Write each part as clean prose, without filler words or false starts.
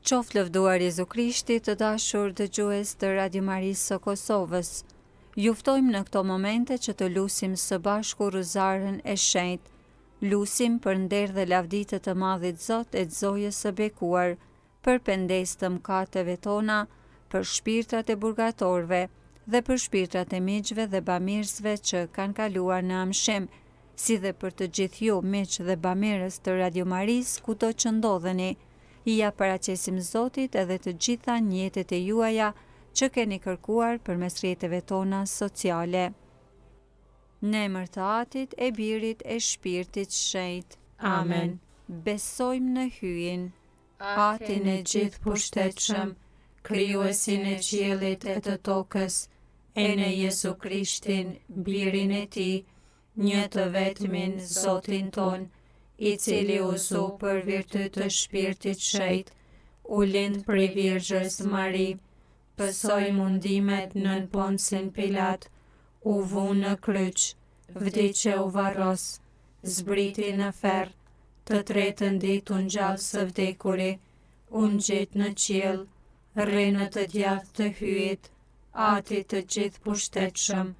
Qoftë lëvduar Jezu Krishti, të dashur dëgjues të Radio Marisë së Kosovës. Ju ftojmë në këto momente që të lusim së bashku Ruzarën e Shenjtë. Lusim për nder dhe lavditë të Madhit Zot e Zojës së bekuar, për pendes të mëkateve tona, për shpirtrat e burgatorëve dhe për shpirtrat e miqve dhe bamirësve që kanë kaluar në amshim, si dhe për të gjithë ju miq dhe bamirës të Radio Marisë kudo që ndodheni. I ja paraqesim Zotit edhe të gjitha njetet e juaja që keni kërkuar përmes rrjeteve tona sociale. Në emër të Atit, e Birit, e Shpirtit Shenjtë. Amen. Besojmë në hyjin, Atin e gjithë pushtetshëm, krijuesin e qiellit e të tokës, e në Jezu Krishtin, Birin e Tij, një të vetmin Zotin ton, i cili u zu për virtyt të Shpirtit Shenjtë, u lind prej Virgjës Mari, pësoi mundimet nën Poncin Pilat, u vu në kryq, vdiqe u varros, zbriti në ferr, të tretën ditë u ngjall së vdekuri, u ngjit në qiell, rri në të djathtë të hyjit, Atit të gjithë pushtetshëm,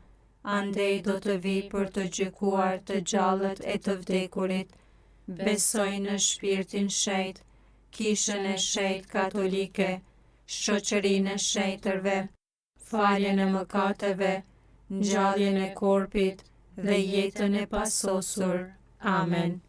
andej do të vijë për të gjykuar të gjallët e të vdekurit. Besoj në shpirtin shenjtë, kishën e shenjtë katolike, shoqërinë e shenjtërve, faljen e mëkateve, ngjalljen e korpit dhe jetën e pasosur. Amen.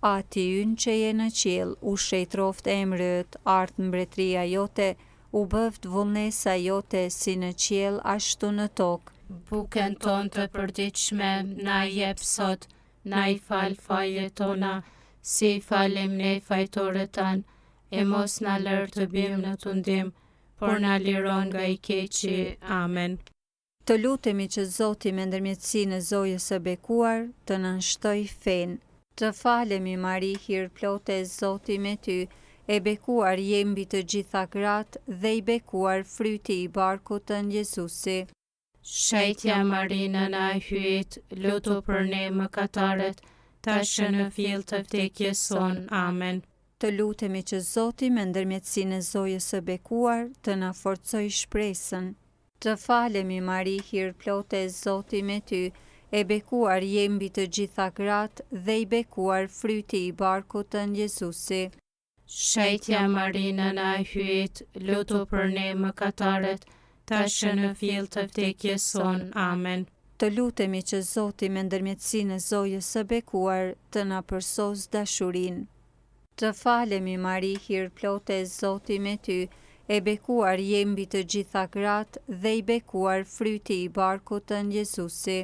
Ati ynë që je në qiell, u shejtroft emri yt, art mbretëria jote, u bëft vullnesa jote si në qiell ashtu në tokë. Bukën tonë të përditshme na jep sot, na i fal fajet tona, si i falim ne fajtorët tanë, e mos na lër të bim në tundim, por na liron nga i keqi. Amen. Të lutemi që Zoti me ndërmjetësinë e Zojës së bekuar të na shtoj fenë. Të falemi Mari, hir plote, Zoti me ty, e bekuar je mbi të gjitha gratë dhe i bekuar fryti i barkut tënd Jezusi. Shejtja Mari, nëna e hyjit, lutu për ne mëkatarët, tash në fill të vdekjes son. Amen. Të lutemi që Zoti me ndërmjetësinë e Zojës së bekuar të na forcoj shpresën. Të falemi Mari, hir plote, Zoti me ty, e bekuar je mbi të gjitha gratë dhe i bekuar fryti i barkut tënd Jezusi. Shejtja Mari, nëna e hyjit, lutu për ne mëkatarët, tash në fill të vdekjes son. Amen. Të lutemi që Zoti me ndërmjetësinë e Zojës së bekuar të na përsos dashurinë. Të falemi Mari, hir plote, Zoti me ty, e bekuar je mbi të gjitha gratë dhe i bekuar fryti i barkut tënd Jezusi.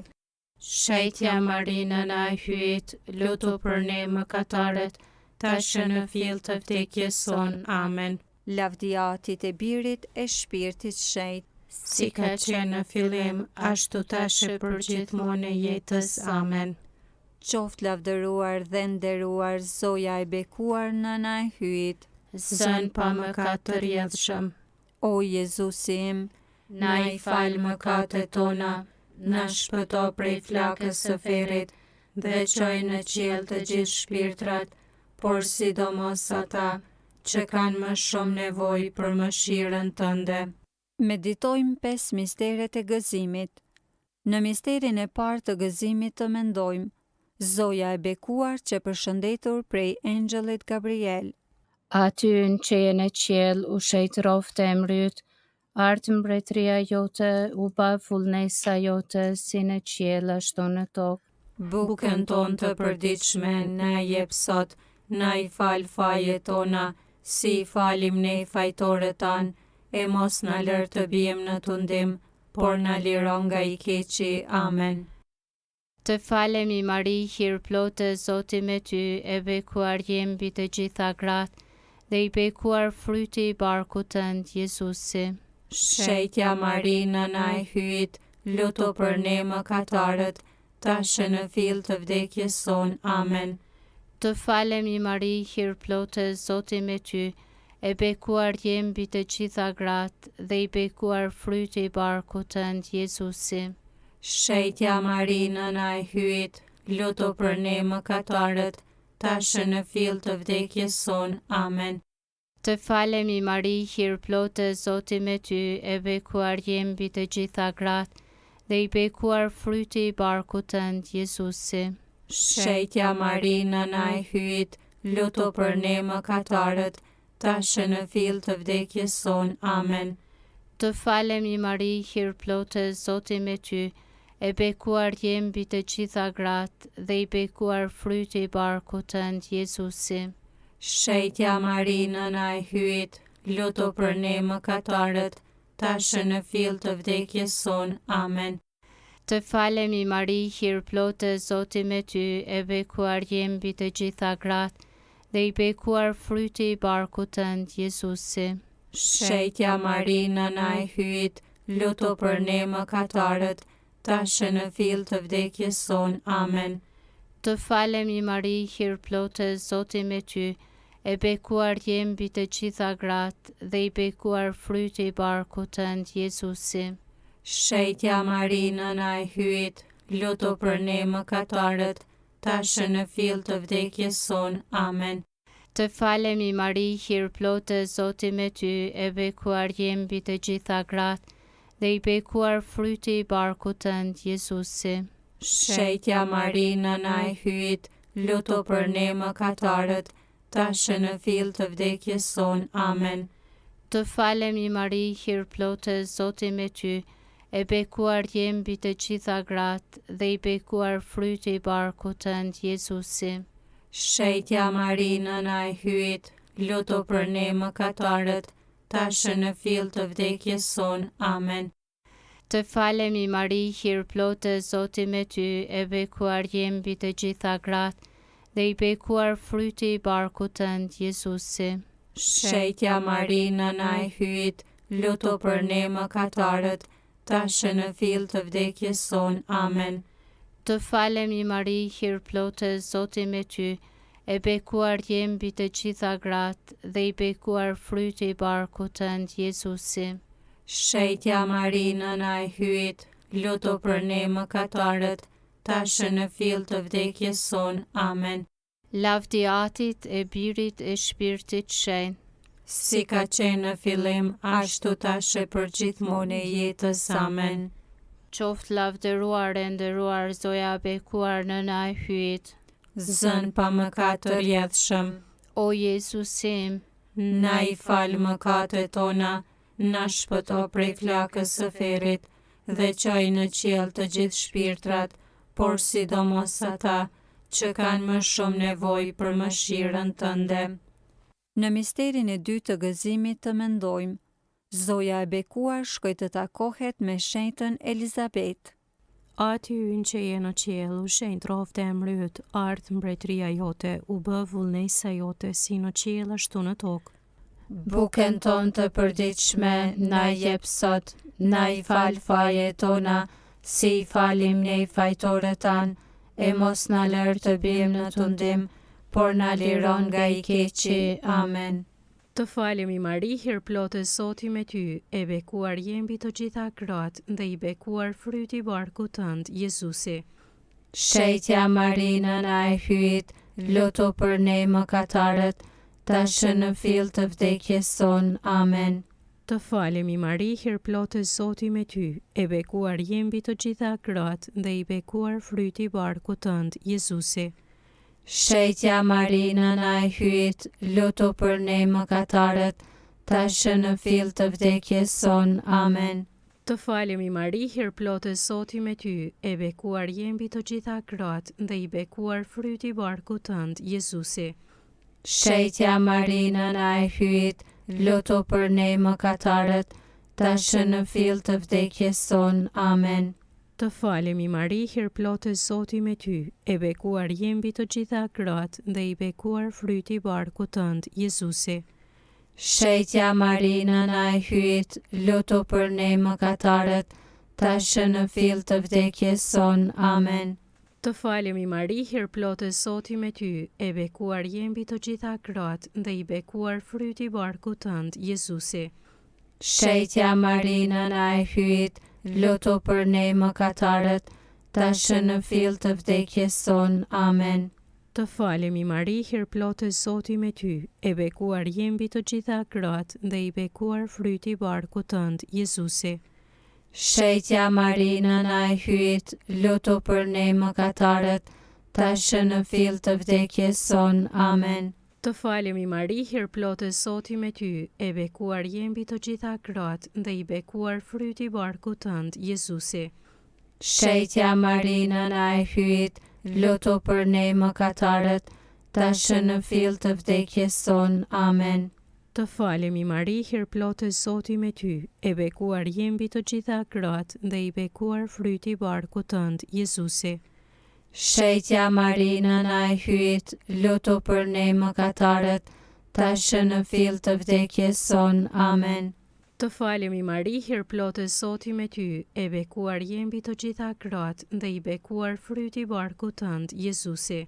Shejtja Mari, nëna e hyjit, lutu për ne mëkatarët, tash në fill të vdekjes son. Amen. Lavdia Atit e Birit e Shpirtit Shenjtë, si ka qenë në fillim, ashtu tash e për gjithmonë e jetës. Amen. Qoftë lavdëruar dhe nderuar Zoja e bekuar, nëna e hyjit, Zën pa mëkat të rrjedhshëm. O Jezusi im, na i fal mëkatet tona, na shpëto prej flakës së ferrit dhe çoj në qiell të gjithë shpirtrat, por sidomos ata që kanë më shumë nevojë për mëshirën tënde. Meditojmë 5 misteret e gëzimit. Në misterin e parë të gëzimit të mendojmë Zoja e bekuar që përshëndetur prej engjëllit Gabriel. Aty në që je në qiell, u shejtroft emri yt, art mbretëria jote, u bë vullnesa jote si në qiell ashtu në tokë. Bukën tonë të përditshme na jep sot, na i fal fajet tona, si i falim ne fajtorët tanë, e mos na lër të bijmë në tundim, por na liro nga i keqi. Amen. Të falemi Mari, hir plote, Zoti me ty, e bekuar je mbi të gjitha gratë dhe i bekuar fryti i barkut tënd Jezusi. Shejtja Mari, nëna e hyjit, lutu për ne mëkatarët, tash në fill të vdekjes son. Amen. Të falemi Mari, hir plote, Zoti me ty, e bekuar je mbi të gjitha gratë dhe i bekuar fryti i barkut tënd Jezusi. Shejtja Mari, nëna e hyjit, lutu për ne mëkatarët, tash në fill të vdekjes son. Amen. Të falemi Mari, hir plotë, Zoti me ty, e bekuar je mbi të gjitha gratë, dhe i bekuar fryti i barkut tënd, Jezusi. Shetja Mari, nëna e hyjit, luto për ne mëkatarët, tash në fill të vdekjes son. Amen. Të falemi Mari, hir plotë, Zoti me ty, e bekuar je mbi të gjitha gratë, dhe i bekuar fryti i barkut tënd, Jezusi. Shetja Mari, nëna e hyjit, luto për ne mëkatarët, tash në fill të vdekjes son. Amen. Të falemi Mari, hir plotë, Zoti me ty, e bekuar je mbi të gjitha gratë, dhe i bekuar fryti i barkut tënd, Jezusi. Shetja Mari, nëna e hyjit, luto për ne mëkatarët, tash në fill të vdekjes son. Amen. Të falemi Mari, hir plotë, Zoti me ty, e bekuar je mbi të gjitha gratë, dhe i bekuar fryti i barkut tënd, Jezusi. Shetja Mari, nëna e hyjit, luto për ne mëkatarët, tash në fill të vdekjes son. Amen. Të falemi Mari, hir plotë, Zoti me ty, e bekuar je mbi të gjitha gratë, dhe i bekuar fryti i barkut tënd, Jezusi. Shetja Mari, nëna e hyjit, luto për ne mëkatarët, tash në fill të vdekjes son. Amen. Të falemi Mari, hir plotë, Zoti me ty, e bekuar je mbi të gjitha gratë, dhe i bekuar fryti i barkut tënd, Jezusi. Shetja Mari, nëna e hyjit, luto për ne mëkatarët, tash në fill të vdekjes son. Amen. Të falemi Mari, hir plotë, Zoti me ty, e bekuar je mbi të gjitha gratë, dhe i bekuar fryti i barkut tënd, Jezusi. Shetja Mari, nëna e hyjit, luto për ne mëkatarët, tash në fill të vdekjes son. Amen. Të falemi Mari, hir plotë, Zoti me ty, e bekuar je mbi të gjitha gratë, dhe i bekuar fryti i barkut tënd, Jezusi. Shetja Mari, nëna e hyjit, luto për ne mëkatarët, tash në fill të vdekjes son. Amen. Lavdi Atit, e Birit, e Shpirtit Shenjtë, si ka qenë në fillim, ashtu tash e përgjithmonë e jetës. Amen. Qoftë lavdëruar e nderuar Zoja e bekuar nëna e hyjit. Zën pa mëkat të rjedhshëm, O Jezusim, na i fal mëkatet tona, na shpëto prej flakës së ferrit, dhe çoj në qiell të gjithë shpirtrat, por sidomos ata që kanë më shumë nevojë për mëshirën tënde. Në misterin e dytë të gëzimit të mendojmë, Zoja e bekuar shkoi të takohet me shenjtën Elizabet. Ati ynë që je në qiell, u shenjt rrofte e mryt, ardh mbretëria jote, u bë vullnesa jote si në qiell ashtu në tokë. Bukën tonë të përditshme na jep sot, na i fal fajet tona, si i falim ne fajtorët tanë, e mos na lër të bijmë në tundim, por na liron nga i keqi. Amen. Të falemi Mari, hir plotë, Zoti me ty, e bekuar je mbi të gjitha gratë, dhe i bekuar fryti i barkut tënd, Jezusi. Shetja Mari, nëna e hyjit, luto për ne mëkatarët, tash në fill të vdekjes son. Amen. Të falemi Mari, hir plotë, Zoti me ty, e bekuar je mbi të gjitha gratë, dhe i bekuar fryti i barkut tënd, Jezusi. Shetja Mari, nëna e hyjit, luto për ne mëkatarët, tash në fill të vdekjes son. Amen. Të falemi Mari, hir plotë, Zoti me ty, e bekuar je mbi të gjitha gratë, dhe i bekuar fryti i barkut tënd, Jezusi. Shetja Mari, nëna e hyjit, luto për ne mëkatarët, tash në fill të vdekjes son. Amen. Të falemi Mari, hir plotë, Zoti me ty, e bekuar je mbi të gjitha gratë, dhe i bekuar fryti i barkut tënd, Jezusi. Shetja Mari, nëna e hyjit, luto për ne mëkatarët, tash në fill të vdekjes son. Amen. Të falemi Mari, hir plotë, Zoti me ty, e bekuar je mbi të gjitha gratë, dhe i bekuar fryti i barkut tënd, Jezusi. Shetja Mari, nëna e hyjit, luto për ne mëkatarët, tash në fill të vdekjes son. Amen. Të falemi Mari, hir plotë Zoti me ty, e bekuar je mbi të gjitha gratë dhe i bekuar fryti i barkut tënd, Jezusi. Shetja Mari, nëna e hyjit, lutu për ne mëkatarët, tashmë në fill të vdekjes son. Amen. Të falemi Mari, hir plotë Zoti me ty, e bekuar je mbi të gjitha gratë dhe i bekuar fryti i barkut tënd, Jezusi. Shetja Mari, nëna e hyjit, lutu për ne mëkatarët, tashmë në fill të vdekjes son. Amen. Të falemi Mari, hir plotë Zoti me ty, e bekuar je mbi të gjitha gratë dhe i bekuar fryti i barkut tënd, Jezusi. Shetja Mari, nëna e hyjit, lutu për ne mëkatarët, tashmë në fill të vdekjes son. Amen. Të falemi Mari, hir plotë Zoti me ty, e bekuar je mbi të gjitha gratë dhe i bekuar fryti i barkut tënd, Jezusi.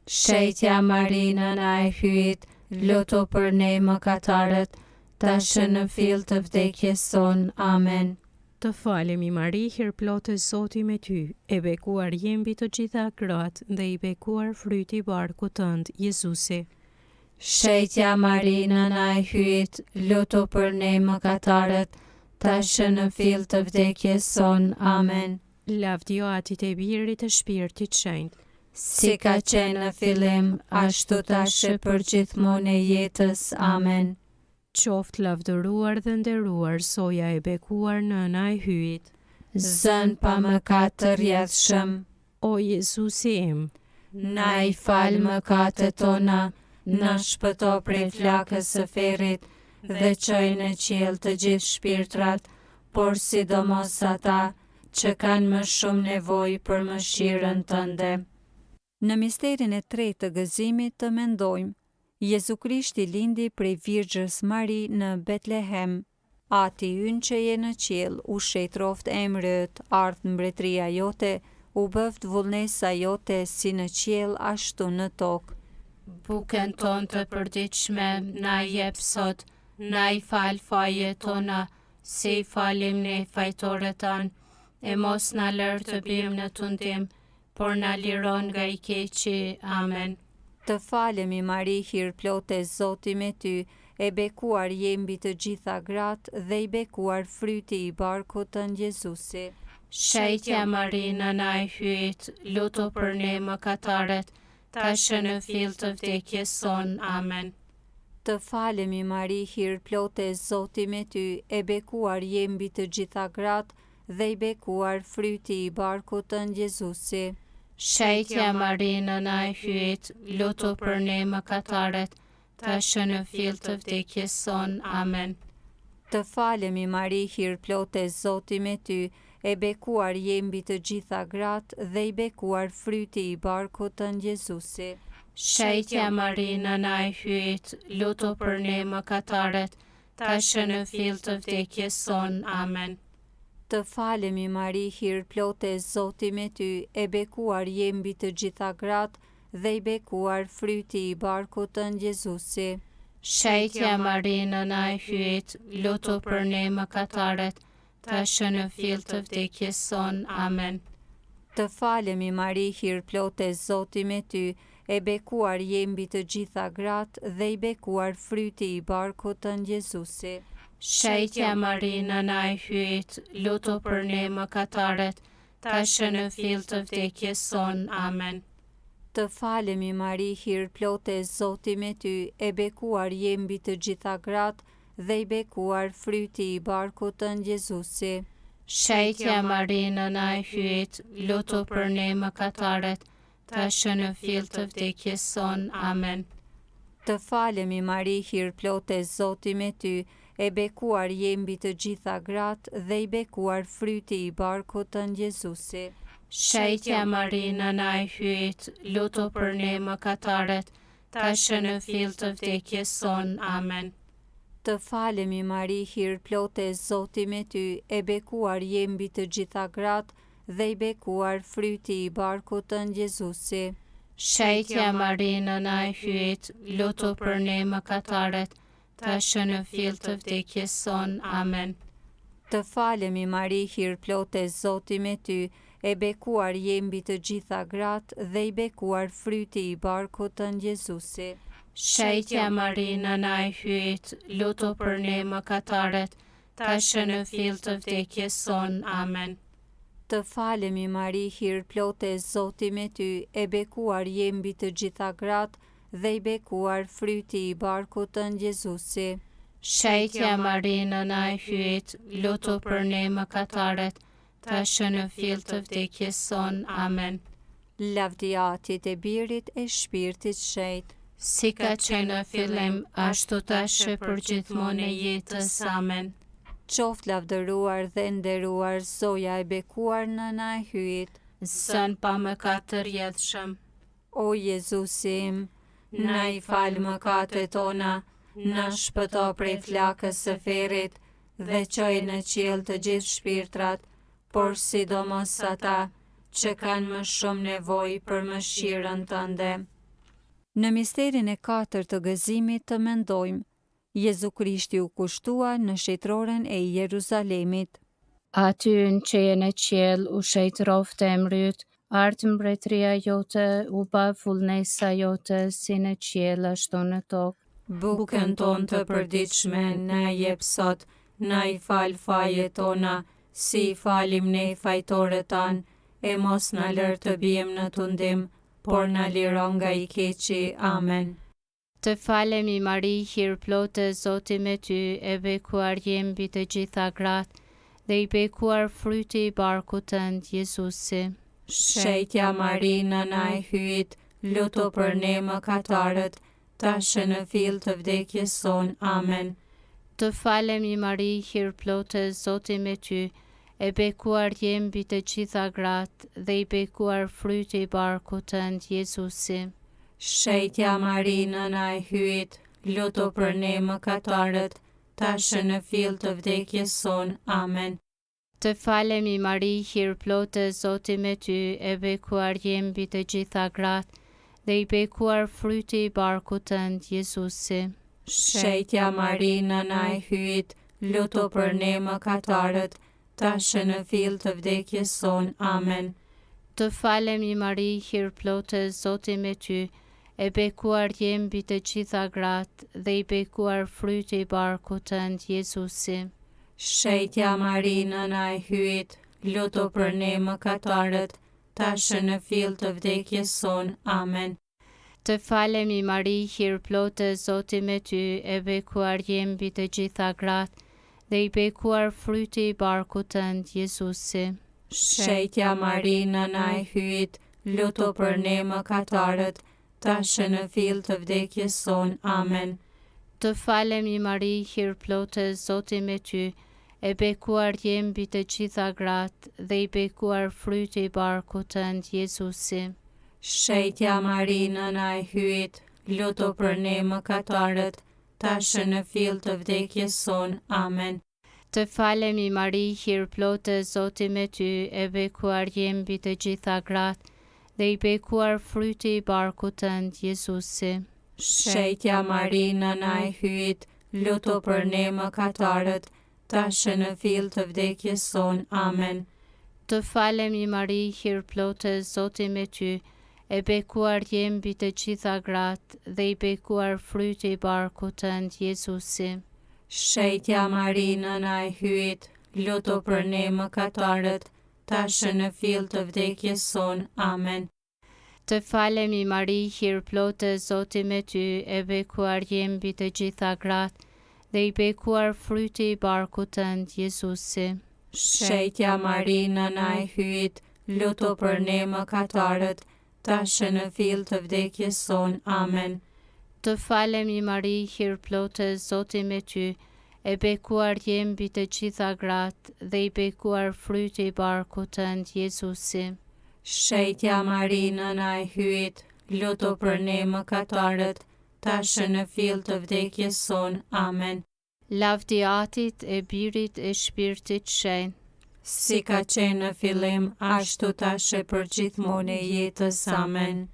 Shetja Mari, nëna e hyjit, lutu për ne mëkatarët, tashmë në fill të vdekjes son. Amen. Të falemi Mari, hir plotë Zoti me ty, e bekuar je mbi të gjitha gratë dhe i bekuar fryti i barkut tënd, Jezusi. Shetja Mari, nëna e hyjit, lutu për ne mëkatarët, tashmë në fill të vdekjes son. Amen. Lavdio Atit e Birit e Shpirtit Shenjtë, si ka qenë në fillim, ashtu tashmë për gjithmonë e jetës. Amen. Qoftë lavdëruar dhe nderuar soja e bekuar nëna e hyjit. Zën pa mëkat të rjedhshëm, O Jezusi im, na i fal mëkatet tona, na shpëto prej flakës së ferrit dhe çoj në qiell të gjithë shpirtrat, por sidomos ata që kanë më shumë nevojë për mëshirën tënde. Në misterin e tretë të gëzimit të mendojmë, Jezu Krishti lindi prej Virgjës Mari në Betlehem. Ati ynë që je në qiell, u shetroft emri yt, ardh mbretëria jote, u bëft vullnesa jote si në qiell ashtu në tokë. Bukën tonë të përditshme na jep sot, na i fal fajet tona, si i falim ne fajtorët tanë, e mos na lër të bijmë në tundim, por na liron nga i keqi. Amen. Të falemi Mari, hir plotë Zoti me ty, e bekuar je mbi të gjitha gratë dhe i bekuar fryti i barkut tënd, Jezusi. Shetja Mari, nëna e hyjit, lutu për ne mëkatarët, tashmë në fill të vdekjes son. Amen. Të falemi Mari, hir plotë Zoti me ty, e bekuar je mbi të gjitha gratë dhe i bekuar fryti i barkut tënd, Jezusi. Shetja Mari, nëna e hyjit, lutu për ne mëkatarët, tashmë në fill të vdekjes son. Amen. Të falemi Mari, hir plotë Zoti me ty, e bekuar je mbi të gjitha gratë dhe i bekuar fryti i barkut tënd, Jezusi. Shetja Mari, nëna e hyjit, lutu për ne mëkatarët, tashmë në fill të vdekjes son. Amen. Të falemi Mari, hir plotë Zoti me ty, e bekuar je mbi të gjitha gratë dhe i bekuar fryti i barkut tënd, Jezusi. Shetja Mari, nëna e hyjit, lutu për ne mëkatarët, tashmë në fill të vdekjes son. Amen. Të falemi Mari, hir plotë Zoti me ty, e bekuar je mbi të gjitha gratë dhe i bekuar fryti i barkut tënd, Jezusi. Shetja Mari, nëna e hyjit, lutu për ne mëkatarët, tashmë në fill të vdekjes son. Amen. Të falemi Mari, hir plotë Zoti me ty, e bekuar je mbi të gjitha gratë dhe i bekuar fryti i barkut tënd, Jezusi. Shetja Mari, nëna e hyjit, lutu për ne mëkatarët, tashmë në fill të vdekjes son. Amen. Të falemi Mari, hir plotë Zoti me ty, e bekuar je mbi të gjitha gratë dhe i bekuar fryti i barkut tënd, Jezusi. Shetja Mari, nëna e hyjit, lutu për ne mëkatarët, tashmë në fill të vdekjes son. Amen. Të falemi Mari, hir plotë Zoti me ty, e bekuar je mbi të gjitha gratë dhe i bekuar fryti i barkut tënd, Jezusi. Shetja Mari, nëna e hyjit, lutu për ne mëkatarët, tashmë në fill të vdekjes son. Amen. Të falemi Mari, hir plotë Zoti me ty, e bekuar je mbi të gjitha gratë dhe i bekuar fryti i barkut tënd Jezusi. Shejtja Mari, nëna e hyjt, lutu për ne mëkatarët, tash në fill të vdekjes son. Amen. Të falemi Mari, hir plote, Zoti me ty, e bekuar je mbi të gjitha gratë dhe i bekuar fryti i barkut tënd Jezusi. Shejtja Mari, nëna e hyjt, lutu për ne mëkatarët, tash në fill të vdekjes son. Amen. Lavdia Atit e Birit e Shpirtit Shenjtë, Si ka qenë në fillim, ashtu tash e përgjithmonë e jetës. Amen. qoftë lavdëruar dhe nderuar Zoja e bekuar nëna e hyjt. Zën pa mëkat të rjedhshëm, O Jezusi im, na i fal mëkatet tona, na shpëto prej flakës së ferrit dhe çoj në qiell të gjithë shpirtrat, por sidomos ata që kanë më shumë nevojë për mëshirën tënde. Në misterin e 4 të gëzimit të mendojmë, Jezu Krishti u kushtua në shejtroren e Jeruzalemit. Aty në që je në qiell u shejtroft emri yt, ardh mbretëria jote, u bë vullnesa jote si në qiell ashtu në tokë. Bukën tonë të përditshme na jep sot, na i fal fajet tona, si i falim ne fajtorët tanë, e mos na lër të bijmë në tundim, por na liro nga i keqi. Amen. Të falemi Mari, hir plote, Zoti me ty, e bekuar je mbi të gjitha gratë, dhe i bekuar fryti i barkut tënd Jezusi. Shejtja Mari, nëna e hyjt, lutu për ne mëkatarët, tash në fill të vdekjes son. Amen. Të falemi Mari, hir plote, Zoti me ty, e bekuar je mbi të gjitha gratë, dhe i bekuar fryti i barkut tënd Jezusi. Shejtja Mari, nëna e hyjt, lutu për ne mëkatarët, tash në fill të vdekjes son. Amen. Të falemi Mari, hir plote, Zoti me ty, e bekuar je mbi të gjitha gratë, dhe i bekuar fryti i barkut tënd Jezusi. Shejtja Mari, nëna e hyjt, lutu për ne mëkatarët, tash në fill të vdekjes son. Amen. Të falemi Mari, hir plote, Zoti me ty, e bekuar je mbi të gjitha gratë, dhe i bekuar fryti i barkut tënd Jezusi. Shejtja Mari, nëna e hyjt, lutu për ne mëkatarët, tash në fill të vdekjes son. Amen. Të falemi Mari, hir plote, Zoti me ty, e bekuar je mbi të gjitha gratë, dhe i bekuar fryti i barkut tënd Jezusi. Shejtja Mari, nëna e hyjt, lutu për ne mëkatarët, tash në fill të vdekjes son. Amen. Të falemi Mari, hir plote, Zoti me ty, e bekuar je mbi të gjitha gratë, dhe i bekuar fryti i barkut tënd Jezusi. Shejtja Mari, nëna e hyjt, lutu për ne mëkatarët, tash në fill të vdekjes son. Amen. Të falemi Mari, hir plote, Zoti me ty, e bekuar je mbi të gjitha gratë, dhe i bekuar fryti i barkut tënd Jezusi. Shejtja Mari, nëna e hyjt, lutu për ne mëkatarët, tash në fill të vdekjes son. Amen. Të falemi Mari, hir plote, Zoti me ty, e bekuar je mbi të gjitha gratë, dhe i bekuar fryti i barkut tënd Jezusi. Shejtja Mari, nëna e hyjt, lutu për ne mëkatarët, tash në fill të vdekjes son. Amen. Të falemi Mari, hir plote, Zoti me ty, e bekuar je mbi të gjitha gratë, dhe i bekuar fryti i barkut tënd Jezusi. Shejtja Mari, nëna e hyjt, lutu për ne mëkatarët, tash në fill të vdekjes son. Amen. Të falemi Mari, hir plote, Zoti me ty, e bekuar je mbi të gjitha gratë, dhe i bekuar fryti i barkut tënd Jezusi. Shejtja Mari, nëna e hyjt, lutu për ne mëkatarët, tash në fill të vdekjes son. Amen. Lavdia Atit e Birit e Shpirtit Shenjtë, si ka qenë në fillim, ashtu tash e përgjithmonë e jetës. Amen.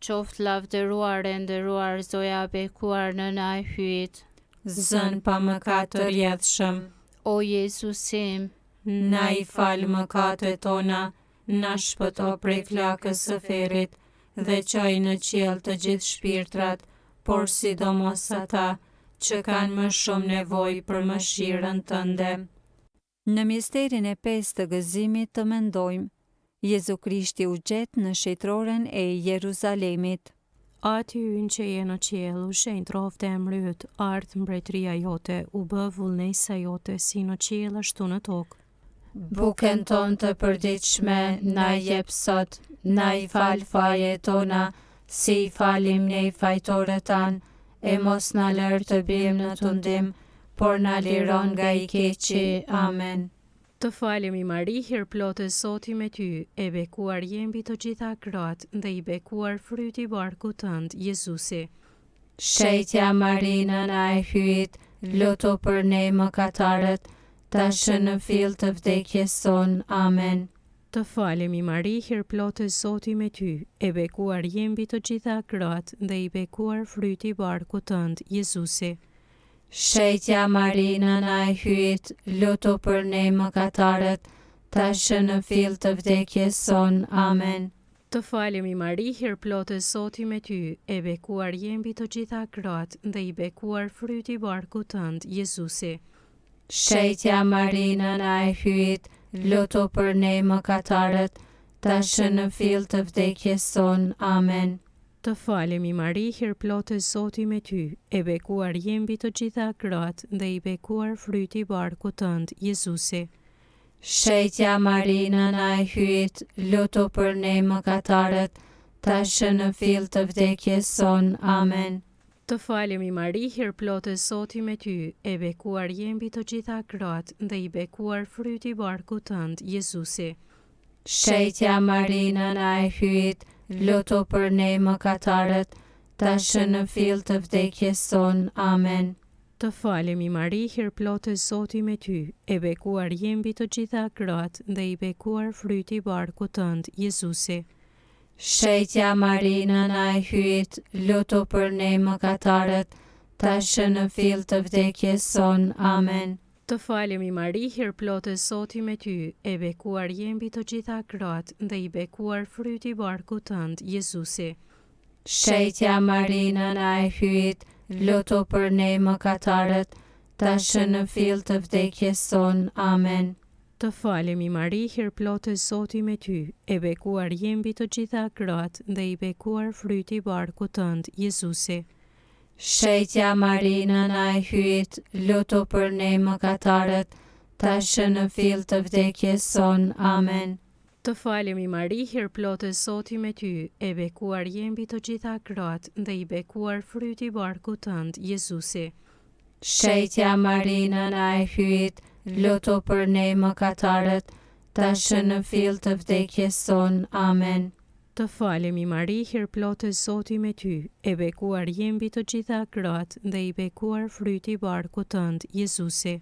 Qoftë lavdëruar e nderuar Zoja e bekuar nëna e hyjt. Zën pa mëkat të rjedhshëm, O Jezusim, na i fal mëkatet tona, na shpëto prej flakës së ferrit, dhe çoj në qiell të gjithë shpirtrat, por sidomos ata që kanë më shumë nevojë për mëshirën tënde. Në misterin e 5 të gëzimit të mendojmë, Jezu Krishti u gjet në shejtroren e Jeruzalemit. Aty ynë që je në qiell, u shenjë trofte e mryt, ardh mbretëria jote, u bë vullnesa jote si në qiell ashtu në tokë. Bukën tonë të përditshme na jep sot, na i fal fajet tona, si i falim ne fajtorët tanë, e mos na lër të bijmë në tundim, por na liron nga i keqi. Amen. Të falemi Mari, hir plotë Zoti me ty, e bekuar je mbi të gjitha gratë, dhe i bekuar fryti i barkut tënd, Jezusi. Shetja Mari, nëna e hyjit, lutu për ne mëkatarët, tashë në fill të vdekjes sonë. Amen. Të falemi Mari, hir plotë Zoti me ty, e bekuar je mbi të gjitha gratë, dhe i bekuar fryti i barkut tënd, Jezusi. Shetja Mari, nëna e hyjit, lutu për ne mëkatarët, tashë në fill të vdekjes sonë. Amen. Të falemi Mari, hir plotë Zoti me ty, e bekuar je mbi të gjitha gratë, dhe i bekuar fryti i barkut tënd, Jezusi. Shetja Mari, nëna e hyjit, lutu për ne mëkatarët, tashë në fill të vdekjes sonë. Amen. Të falemi Mari, hir plotë Zoti me ty, e bekuar je mbi të gjitha gratë, dhe i bekuar fryti i barkut tënd, Jezusi. Shetja Mari, nëna e hyjit, lutu për ne mëkatarët, tashë në fill të vdekjes sonë. Amen. Të falemi Mari, hir plotë Zoti me ty, e bekuar je mbi të gjitha gratë, dhe i bekuar fryti i barkut tënd, Jezusi. Shetja Mari, nëna e hyjit, lutu për ne mëkatarët, tashë në fill të vdekjes sonë. Amen. Të falemi Mari, hir plotë Zoti me ty, e bekuar je mbi të gjitha gratë, dhe i bekuar fryti i barkut tënd, Jezusi. Shetja Mari, nëna e hyjit, lutu për ne mëkatarët, tashë në fill të vdekjes sonë. Amen. Të falemi Mari, hir plotë Zoti me ty, e bekuar je mbi të gjitha gratë, dhe i bekuar fryti i barkut tënd, Jezusi. Shetja Mari, nëna e hyjit, lutu për ne mëkatarët, tashë në fill të vdekjes sonë. Amen. Të falemi Mari, hir plotë Zoti me ty, e bekuar je mbi të gjitha gratë, dhe i bekuar fryti i barkut tënd, Jezusi. Shetja Mari, nëna e hyjit, lutu për ne mëkatarët, tashë në fill të vdekjes sonë. Amen. Të falemi Mari, hir plotë Zoti me ty, e bekuar je mbi të gjitha gratë, dhe i bekuar fryti i barkut tënd, Jezusi. Shetja Mari, nëna e hyjit, lutu për ne mëkatarët, tashë në fill të vdekjes sonë. Amen. Të falemi Mari, hir plotë Zoti me ty, e bekuar je mbi të gjitha gratë, dhe i bekuar fryti i barkut tënd, Jezusi.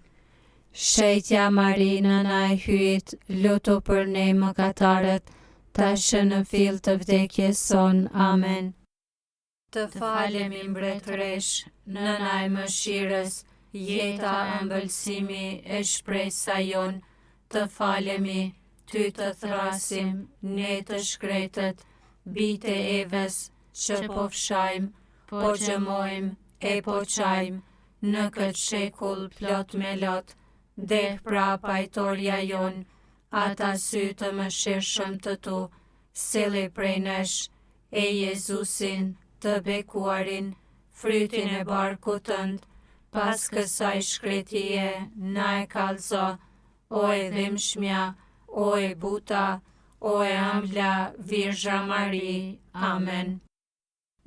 Shetja Mari, nëna e hyjit, lutu për ne mëkatarët, tashë në fill të vdekjes sonë. Amen. Të falemi mbretëresh, nëna e mëshirës, jeta ëmbëlsimi e shpresa jon, të falemi, ty të thrasim, ne të shkretët, bite Evës, që po fshajmë, po gjëmojmë, e po qajmë, në këtë shekull plot me lot, deh pra pajtoria jon, ata sy të mëshirshëm të tu, sili prej nesh, e Jezusin, të bekuarin, frytin e barkut tënd, pas kësaj shkretije, na e kallëzo, o e dhimbshmja, o e buta, o e ëmbla Virgja Mari. Amen.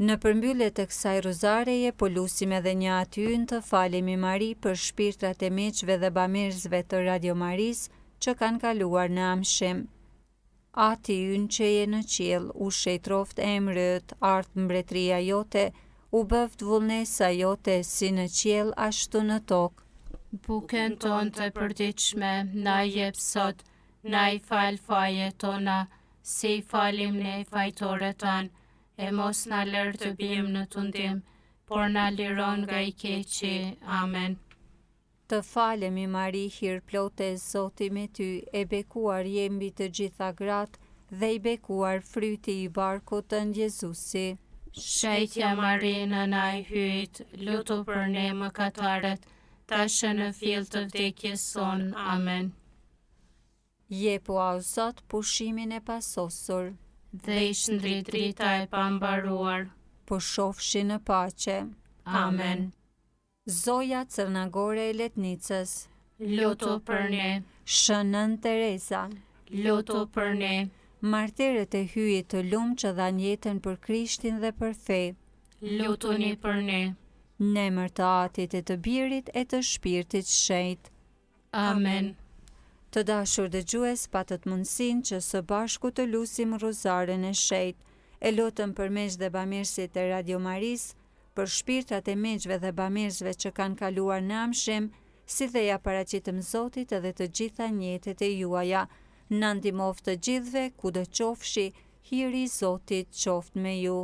Në përmbyllje të kësaj rozareje, po lusim edhe një atyën të falemi Mari për shpirtrat e miqve dhe bamirësve të Radio Maris që kanë kaluar në amshim. Ati ynë që je në qiell, u shejtroft emrit, ardh mbretëria jote, u bëft vullnesa jote si në qiell ashtu në tokë. Bukën tonë të përditshme na jep sot, na i fal fajet tona, si i falim ne fajtorët tanë, e mos na lër të bijmë në tundim, por na liron nga i keqi. Amen. Të falemi Mari, hir plotë Zoti me ty, e bekuar je mbi të gjitha gratë, dhe i bekuar fryti i barkut tënd Jezusi. Shejtja Marinë na i hyjt, lutu për ne mëkatarët, tash në fill të vdekjes son. Amen. Jepu au Zot pushimin e pasosur, Dhe i shndrit drita e pambaruar. po shofshi në paqe. Amen. Zoja Cërnagore e Letnicës, Lutu për ne, Shënën Teresa, lutu për ne, martirët e hyjit të lumë që dhan jetën për Krishtin dhe për fe, lutuni për ne. në emër të Atit e të Birit e të Shpirtit Shenjtë. Amen. Të dashur dëgjues, patët mundësinë që së bashku të lusim Rozaren e Shenjtë. E lutëm për miq dhe bamirësit e Radio Maris, për shpirtrat e miqve dhe bamirësve që kanë kaluar në amshim, si dhe ja paraqitëm Zotit edhe të gjitha njetet e juaja. Na ndihmoft të gjithëve, kudo qofshi, hiri i Zotit qoftë me ju.